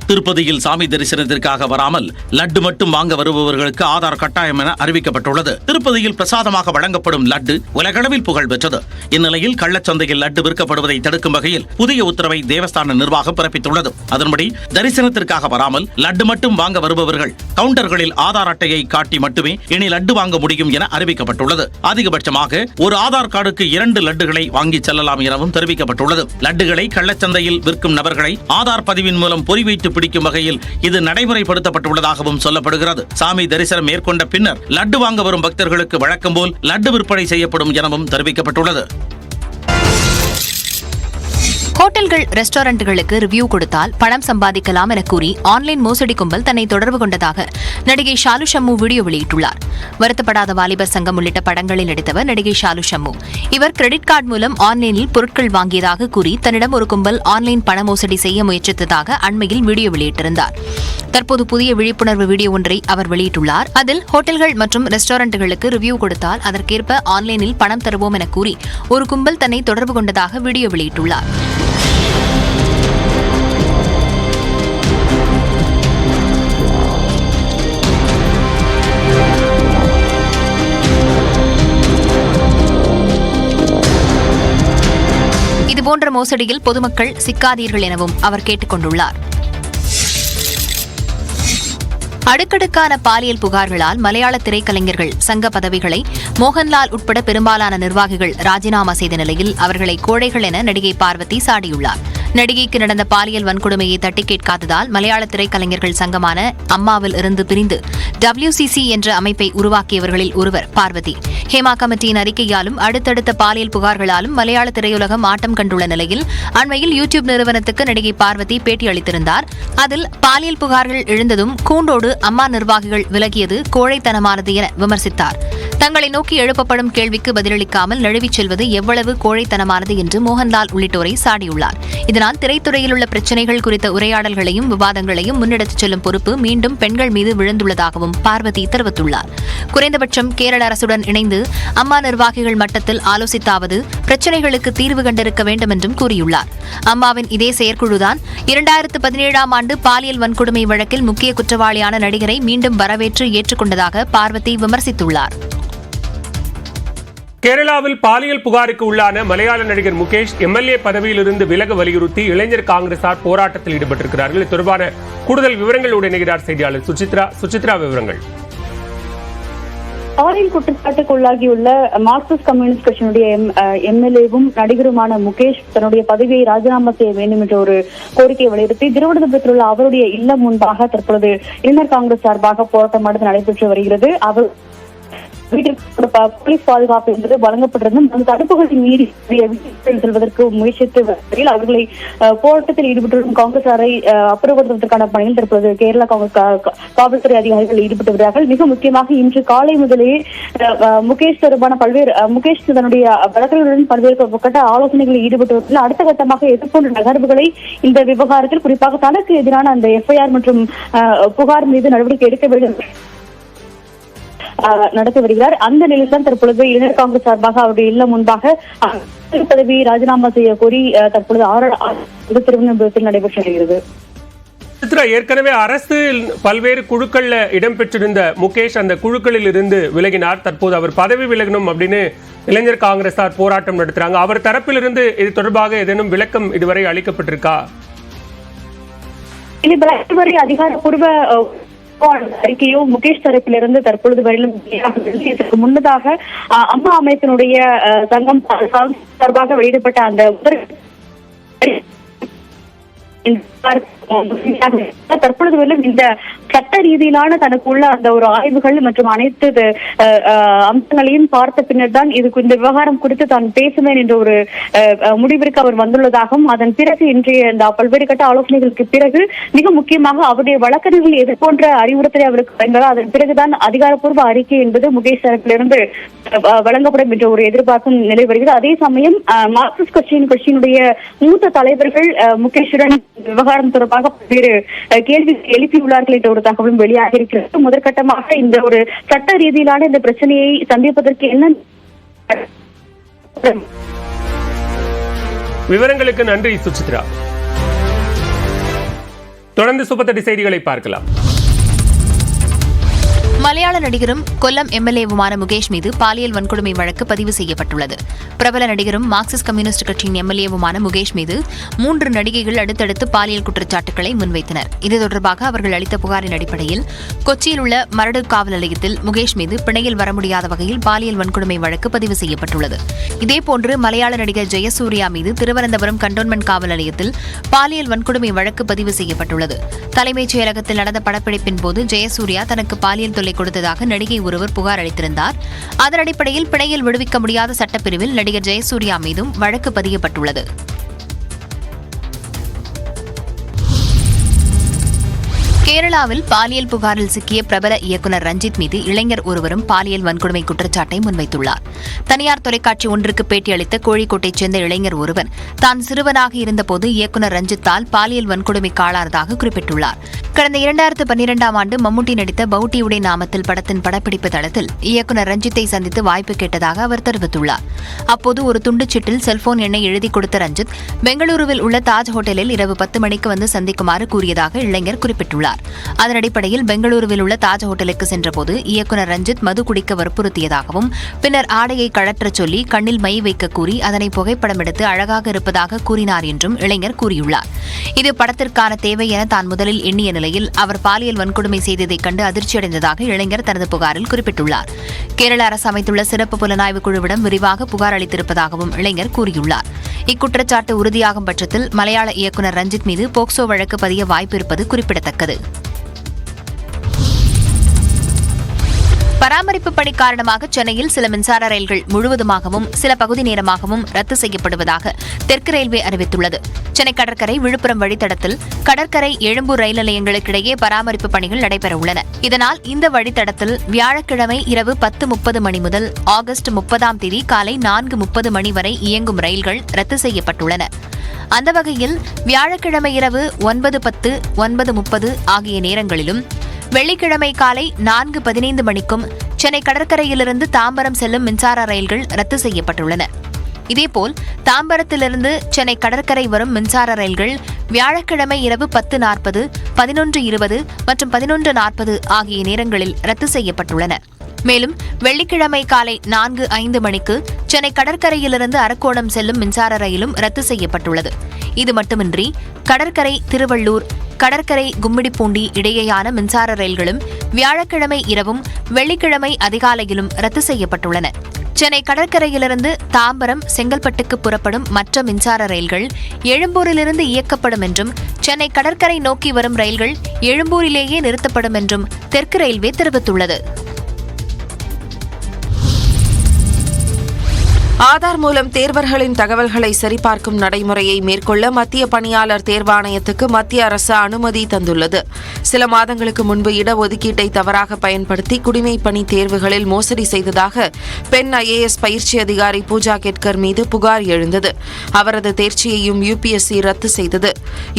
திருப்பதியில் சாமி தரிசனத்திற்காக வராமல் லட்டு மட்டும் வாங்க வருபவர்களுக்கு ஆதார் கட்டாயம் என அறிவிக்கப்பட்டுள்ளது. திருப்பதியில் பிரசாதமாக வழங்கப்படும் லட்டு உலகளவில் புகழ் பெற்றது. இந்நிலையில் கள்ளச்சந்தையில் லட்டு விற்கப்படுவதை தடுக்கும் வகையில் புதிய உத்தரவை தேவஸ்தான நிர்வாகம் பிறப்பித்துள்ளது. அதன்படி தரிசனத்திற்காக வராமல் லட்டு மட்டும் வாங்க வருபவர்கள் கவுண்டர்களில் ஆதார் அட்டையை காட்டி மட்டுமே இனி லட்டு வாங்க முடியும் என அறிவிக்கப்பட்டுள்ளது. அதிகபட்சமாக ஒரு ஆதார் கார்டுக்கு 2 லட்டுகளை வாங்கி செல்லலாம் எனவும் தெரிவிக்கப்பட்டுள்ளது. லட்டுகளை கள்ளச்சந்தையில் விற்கும் நபர்களை ஆதார் பதிவின் மூலம் பொறி வைத்து பிடிக்கும் வகையில் இது நடைமுறைப்படுத்தப்பட்டுள்ளதாகவும் சொல்லப்படுகிறது. சாமி தரிசனம் மேற்கொண்ட பின்னர் லட்டு வாங்க வரும் பக்தர்களுக்கு வழக்கம் போல் லட்டு விற்பனை செய்யப்படும் எனவும் தெரிவிக்கப்பட்டுள்ளது. ஹோட்டல்கள், ரெஸ்டாரண்ட்டுகளுக்கு ரிவ்யூ கொடுத்தால் பணம் சம்பாதிக்கலாம் என கூறி ஆன்லைன் மோசடி கும்பல் தன்னை தொடர்பு கொண்டதாக நடிகை ஷாலு ஷம்மு வீடியோ வெளியிட்டுள்ளார். வருத்தப்படாத வாலிபர் சங்கம் உள்ளிட்ட படங்களில் நடித்தவர் நடிகை ஷாலு ஷம்மு. இவர் கிரெடிட் கார்டு மூலம் ஆன்லைனில் பொருட்கள் வாங்கியதாக கூறி தன்னிடம் ஒரு கும்பல் ஆன்லைன் பண மோசடி செய்ய முயற்சித்ததாக அண்மையில் வீடியோ வெளியிட்டிருந்தார். தற்போது புதிய விழிப்புணர்வு வீடியோ ஒன்றை அவர் வெளியிட்டுள்ளார். அதில் ஹோட்டல்கள் மற்றும் ரெஸ்டாரண்ட்டுகளுக்கு ரிவ்யூ கொடுத்தால் அதற்கேற்ப ஆன்லைனில் பணம் தருவோம் என கூறி ஒரு கும்பல் தன்னை தொடர்பு கொண்டதாக வீடியோ வெளியிட்டுள்ளார். இதுபோன்ற மோசடியில் பொதுமக்கள் சிக்காதீர்கள் எனவும் அவர் கேட்டுக் கொண்டுள்ளார். அடுக்கடுக்கான பாலியல் புகார்களால் மலையாள திரைக்கலைஞர்கள் சங்க பதவிகளை மோகன்லால் உட்பட பெரும்பாலான நிர்வாகிகள் ராஜினாமா செய்த நிலையில் அவர்களை கோழைகள் என நடிகை பார்வதி சாடியுள்ளார். நடிகைக்கு நடந்த பாலியல் வன்கொடுமையை தட்டி கேட்காததால் மலையாள திரைக்கலைஞர்கள் சங்கமான அம்மாவில் இருந்து பிரிந்து WCC என்ற அமைப்பை உருவாக்கியவர்களில் ஒருவர் பார்வதி. ஹேமா கமிட்டியின் அறிக்கையாலும் அடுத்தடுத்த பாலியல் புகார்களாலும் மலையாள திரையுலகம் ஆட்டம் கண்டுள்ள நிலையில் அண்மையில் யூடியூப் நிறுவனத்துக்கு நடிகை பார்வதி பேட்டியளித்திருந்தார். அதில் பாலியல் புகார்கள் எழுந்ததும் கூண்டோடு அம்மா நிர்வாகிகள் விலகியது கோழைத்தனமானது என விமர்சித்தார். தங்களை நோக்கி எழுப்பப்படும் கேள்விக்கு பதிலளிக்காமல் நழுவிச் செல்வது எவ்வளவு கோழைத்தனமானது என்று மோகன்லால் உள்ளிட்டோரை சாடியுள்ளார். இதனால் திரைத்துறையில் உள்ள பிரச்சினைகள் குறித்த உரையாடல்களையும் விவாதங்களையும் முன்னெடுத்துச் செல்லும் பொறுப்பு மீண்டும் பெண்கள் மீது விழுந்துள்ளதாகவும் பார்வதி தெரிவித்துள்ளார். குறைந்தபட்சம் கேரள அரசுடன் இணைந்து அம்மா நிர்வாகிகள் மட்டத்தில் ஆலோசித்தாவது பிரச்சினைகளுக்கு தீர்வு கண்டிருக்க வேண்டும் என்றும் கூறியுள்ளார். அம்மாவின் இதே செயற்குழுதான் 2017ஆம் ஆண்டு பாலியல் வன்கொடுமை வழக்கில் முக்கிய குற்றவாளியான நடிகரை மீண்டும் வரவேற்று ஏற்றுக்கொண்டதாக பார்வதி விமர்சித்துள்ளார். கேரளாவில் பாலியல் புகாருக்கு உள்ளான மலையாள நடிகர் முகேஷ் MLA பதவியிலிருந்து விலக வலியுறுத்தி இளைஞர் காங்கிரசார் போராட்டத்தில் ஈடுபட்டிருக்கிறார்கள். இது தொடர்பான கூடுதல் விவரங்களோடு இணைகிறார் செய்தியாளர் சுசித்ரா. விவரங்கள். பாலியல் குற்றச்சாட்டுக்குள்ளாகியுள்ள மார்க்சிஸ்ட் கம்யூனிஸ்ட் கட்சியினுடைய MLAவும் நடிகருமான முகேஷ் தன்னுடைய பதவியை ராஜினாமா செய்ய வேண்டும் என்ற ஒரு கோரிக்கையை வலியுறுத்தி திருவனந்தபுரத்தில் உள்ள அவருடைய இல்லம் முன்பாக தற்பொழுது இளைஞர் காங்கிரஸ் சார்பாக போராட்டமானது நடைபெற்று வருகிறது. அவர் வீட்டிற்கு போலீஸ் பாதுகாப்பு என்பது வழங்கப்பட்டிருந்தும் அந்த தடுப்புகளை மீறி செல்வதற்கு முயற்சித்து வகையில் அவர்களை போராட்டத்தில் ஈடுபட்டிருக்கும் காங்கிரசாரை அப்புறப்படுத்துவதற்கான பணியில் தற்போது கேரளா காவல்துறை அதிகாரிகள் ஈடுபட்டு வருகிறார்கள். மிக முக்கியமாக இன்று காலை முதலே முகேஷ் தொடர்பான முகேஷ் தன்னுடைய வழக்குகளுடன் பல்வேறு கட்ட ஆலோசனைகளில் ஈடுபட்டு வருவதில் அடுத்த கட்டமாக எதிர்கொண்ட நகர்வுகளை இந்த விவகாரத்தில் குறிப்பாக தனக்கு எதிரான அந்த FIR மற்றும் புகார் மீது நடவடிக்கை எடுக்க வேண்டும் நடத்தி வருகிறார். அந்த நிலையில் தான் தற்பொழுது இளைஞர் காங்கிரஸ் சார்பாக அவருடைய இல்லம் முன்பாக பதவியை ராஜினாமா செய்ய கோரி தற்பொழுது திருவனந்தபுரத்தில் நடைபெற்று வருகிறது. ஏற்கனவே அரசு பல்வேறு குழுக்கள்ல இடம்பெற்றிருந்த முகேஷ் அந்த குழுக்களில் இருந்து விலகினார். தற்போது அவர் பதவி விலகணும் அப்படின்னு இளைஞர் காங்கிரசார் போராட்டம் நடத்துறாங்க. அவர் தரப்பிலிருந்து இது தொடர்பாக ஏதேனும் விளக்கம் இதுவரை அளிக்கப்பட்டிருக்கா? இதுவரை அதிகாரப்பூர்வ அறிக்கையோ முகேஷ் தரப்பிலிருந்து தற்பொழுது வரையிலும் முன்னதாக அம்மா அமைப்பினுடைய சங்கம் சார்பாக வெளியிடப்பட்ட அந்த தற்பொழுது வரையிலும் இந்த சட்ட ரீதியிலான தனக்குள்ள அந்த ஒரு ஆய்வுகள் மற்றும் அனைத்து அம்சங்களையும் பார்த்த பின்னர் தான் இந்த விவகாரம் குறித்து தான் பேசுவேன் என்ற ஒரு முடிவிற்கு அவர் வந்துள்ளதாகவும் அதன் பிறகு இன்றைய இந்த பல்வேறு கட்ட ஆலோசனைகளுக்கு பிறகு மிக முக்கியமாக அவருடைய வழக்கறிஞர்கள் எதிர்போன்ற அறிவுறுத்தலை அவருக்கு வழங்கினார். அதன் பிறகுதான் அதிகாரப்பூர்வ அறிக்கை என்பது முகேஷ் தரப்பிலிருந்து வழங்கப்படும் என்ற ஒரு எதிர்பார்க்கும் நிலை வருகிறது. அதே சமயம் மார்க்சிஸ்ட் கட்சியினுடைய மூத்த தலைவர்கள் முகேஷுடன் விவகாரம் தொடர்பாக பல்வேறு கேள்வி எழுப்பியுள்ளார்கள் என்ற ஒரு தகவலும் வெளியாக இருக்கிறது. முதற்கட்டமாக இந்த ஒரு சட்ட ரீதியிலான இந்த பிரச்சனையை சந்திப்பதற்கு என்ன விவரங்களுக்கு நன்றி சுசித்ரா. தொடர்ந்து சூப்பர் 30 செய்திகளை பார்க்கலாம். மலையாள நடிகரும் கொல்லம் எம்எல்ஏவுமான முகேஷ் மீது பாலியல் வன்கொடுமை வழக்கு பதிவு செய்யப்பட்டுள்ளது. பிரபல நடிகரும் மார்க்சிஸ்ட் கம்யூனிஸ்ட் கட்சியின் எம்எல்ஏவுமான முகேஷ் மீது 3 நடிகைகள் அடுத்தடுத்து பாலியல் குற்றச்சாட்டுகளை முன்வைத்தனர். இது தொடர்பாக அவர்கள் அளித்த புகாரின் அடிப்படையில் கொச்சியில் உள்ள மரடு காவல் நிலையத்தில் முகேஷ் மீது பிணையில் வர முடியாத வகையில் பாலியல் வன்கொடுமை வழக்கு பதிவு செய்யப்பட்டுள்ளது. இதேபோன்று மலையாள நடிகர் ஜெயசூர்யா மீது திருவனந்தபுரம் கண்டோன்மென்ட் காவல் நிலையத்தில் பாலியல் வன்கொடுமை வழக்கு பதிவு செய்யப்பட்டுள்ளது. தலைமைச் செயலகத்தில் நடந்த படப்பிடிப்பின் போது ஜெயசூர்யா தனக்கு பாலியல் தொல்லை கொடுத்ததாக நடிகை ஒருவர் புகார் அளித்திருந்தார். அதன் அடிப்படையில் பிணையில் விடுவிக்க முடியாத சட்டப்பிரிவில் நடிகர் ஜெயசூர்யா மீதும் வழக்கு பதியப்பட்டுள்ளது. கேரளாவில் பாலியல் புகாரில் சிக்கிய பிரபல இயக்குநர் ரஞ்சித் மீது இளைஞர் ஒருவரும் பாலியல் வன்கொடுமை குற்றச்சாட்டை முன்வைத்துள்ளார். தனியார் தொலைக்காட்சி ஒன்றுக்கு பேட்டியளித்த கோழிக்கோட்டைச் சேர்ந்த இளைஞர் ஒருவர் தான் சிறுவனாக இருந்தபோது இயக்குநர் ரஞ்சித்தால் பாலியல் வன்கொடுமைக்கு ஆளானதாக குறிப்பிட்டுள்ளார். கடந்த 2012ஆம் ஆண்டு மம்முட்டி நடித்த பவுட்டியுடைய நாமத்தில் படத்தின் படப்பிடிப்பு தளத்தில் இயக்குநர் ரஞ்சித்தை சந்தித்து வாய்ப்பு கேட்டதாக அவர் தெரிவித்துள்ளார். அப்போது ஒரு துண்டுச்சீட்டில் செல்போன் எண்ணை எழுதி கொடுத்த ரஞ்சித் பெங்களூருவில் உள்ள தாஜ் ஹோட்டலில் இரவு 10 மணிக்கு வந்து சந்திக்குமாறு கூறியதாக இளைஞர் குறிப்பிட்டுள்ளார். அதன் அடிப்படையில் பெங்களூருவில் உள்ள தாஜ் ஹோட்டலுக்கு சென்றபோது இயக்குநர் ரஞ்சித் மது குடிக்க வற்புறுத்தியதாகவும் பின்னர் ஆடையை கழற்றச் சொல்லி கண்ணில் மை வைக்க கூறி அதனை புகைப்படம் எடுத்து அழகாக இருப்பதாக கூறினார் என்றும் இளைஞர் கூறியுள்ளார். இது படத்திற்கான தேவை என தான் முதலில் எண்ணிய நிலையில் அவர் பாலியல் வன்கொடுமை செய்ததைக் கண்டு அதிர்ச்சியடைந்ததாக இளைஞர் தனது புகாரில் குறிப்பிட்டுள்ளார். கேரள அரசு அமைத்துள்ள சிறப்பு புலனாய்வு குழுவிடம் விரிவாக புகார் அளித்திருப்பதாகவும் இளைஞர் கூறியுள்ளார். இக்குற்றச்சாட்டு உறுதியாகும் பட்சத்தில் மலையாள இயக்குநர் ரஞ்சித் மீது போக்சோ வழக்கு பதிய வாய்ப்பு இருப்பது குறிப்பிடத்தக்கது. பராமரிப்பு பணி காரணமாக சென்னையில் சில மின்சார ரயில்கள் முழுவதுமாகவும் சில பகுதி நேரமாகவும் ரத்து செய்யப்படுவதாக தெற்கு ரயில்வே அறிவித்துள்ளது. சென்னை கடற்கரை விழுப்புரம் வழித்தடத்தில் கடற்கரை எழும்பூர் ரயில் நிலையங்களுக்கிடையே பராமரிப்பு பணிகள் நடைபெறவுள்ளன. இதனால் இந்த வழித்தடத்தில் வியாழக்கிழமை இரவு 10:30 மணி முதல் ஆகஸ்ட் 30ஆம் தேதி காலை 4:30 மணி வரை இயங்கும் ரயில்கள் ரத்து செய்யப்பட்டுள்ளன. அந்த வகையில் வியாழக்கிழமை இரவு 9:10, 9:30 ஆகிய நேரங்களிலும் வெள்ளிக்கிழமை காலை 4:15 மணிக்கும் சென்னை கடற்கரையிலிருந்து தாம்பரம் செல்லும் மின்சார ரயில்கள் ரத்து செய்யப்பட்டுள்ளன. இதேபோல் தாம்பரத்திலிருந்து சென்னை கடற்கரை வரும் மின்சார ரயில்கள் வியாழக்கிழமை இரவு 10:40, 11:20 மற்றும் 11:40 ஆகிய நேரங்களில் ரத்து செய்யப்பட்டுள்ளன. மேலும் வெள்ளிக்கிழமை காலை 4:05 மணிக்கு சென்னை கடற்கரையிலிருந்து அரக்கோணம் செல்லும் மின்சார ரயிலும் ரத்து செய்யப்பட்டுள்ளது. இது மட்டுமின்றி கடற்கரை திருவள்ளூர், கடற்கரை கும்மிடிப்பூண்டி இடையேயான மின்சார ரயில்களும் வியாழக்கிழமை இரவும் வெள்ளிக்கிழமை அதிகாலையிலும் ரத்து செய்யப்பட்டுள்ளன. சென்னை கடற்கரையிலிருந்து தாம்பரம், செங்கல்பட்டுக்கு புறப்படும் மற்ற மின்சார ரயில்கள் எழும்பூரிலிருந்து இயக்கப்படும் என்றும் சென்னை கடற்கரை நோக்கி வரும் ரயில்கள் எழும்பூரிலேயே நிறுத்தப்படும் என்றும் தெற்கு ரயில்வே தெரிவித்துள்ளது. ஆதார் மூலம் தேர்வர்களின் தகவல்களை சரிபார்க்கும் நடைமுறையை மேற்கொள்ள மத்திய பணியாளர் தேர்வாணையத்துக்கு மத்திய அரசு அனுமதி தந்துள்ளது. சில மாதங்களுக்கு முன்பு இடஒதுக்கீட்டை தவறாக பயன்படுத்தி குடிமைப் பணி தேர்வுகளில் மோசடி செய்ததாக பெண் IAS பயிற்சி அதிகாரி பூஜா கெட்கர் மீது புகார் எழுந்தது. அவரது தேர்ச்சியையும் UPSC ரத்து செய்தது.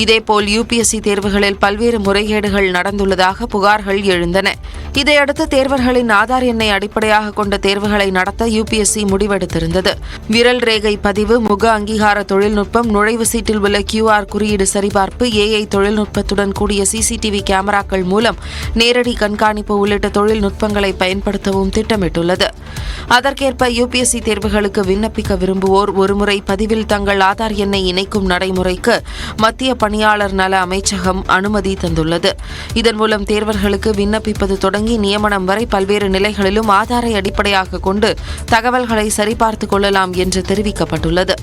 இதேபோல் UPSC தேர்வுகளில் பல்வேறு முறைகேடுகள் நடந்துள்ளதாக புகார்கள் எழுந்தன. இதையடுத்து தேர்வர்களின் ஆதார் எண்ணை அடிப்படையாக கொண்ட தேர்வுகளை நடத்த UPSC முடிவெடுத்திருந்தது. விரல் ரேகை பதிவு, முக அங்கீகார தொழில்நுட்பம், நுழைவு சீட்டில் உள்ள QR குறியீடு சரிபார்ப்பு, AI தொழில்நுட்பத்துடன் கூடிய CCTV கேமராக்கள் மூலம் நேரடி கண்காணிப்பு உள்ளிட்ட தொழில்நுட்பங்களை பயன்படுத்தவும் திட்டமிட்டுள்ளது. அதற்கேற்ப UPSC தேர்வுகளுக்கு விண்ணப்பிக்க விரும்புவோர் ஒருமுறை பதிவில் தங்கள் ஆதார் எண்ணை இணைக்கும் நடைமுறைக்கு மத்திய பணியாளர் நல அமைச்சகம் அனுமதி தந்துள்ளது. இதன் மூலம் தேர்வர்களுக்கு விண்ணப்பிப்பது தொடங்கி நியமனம் வரை பல்வேறு நிலைகளிலும் ஆதாரை அடிப்படையாக கொண்டு தகவல்களை சரிபார்த்துக் கொள்ளலாம் என்று தெரிவிக்கப்பட்டுள்ளது.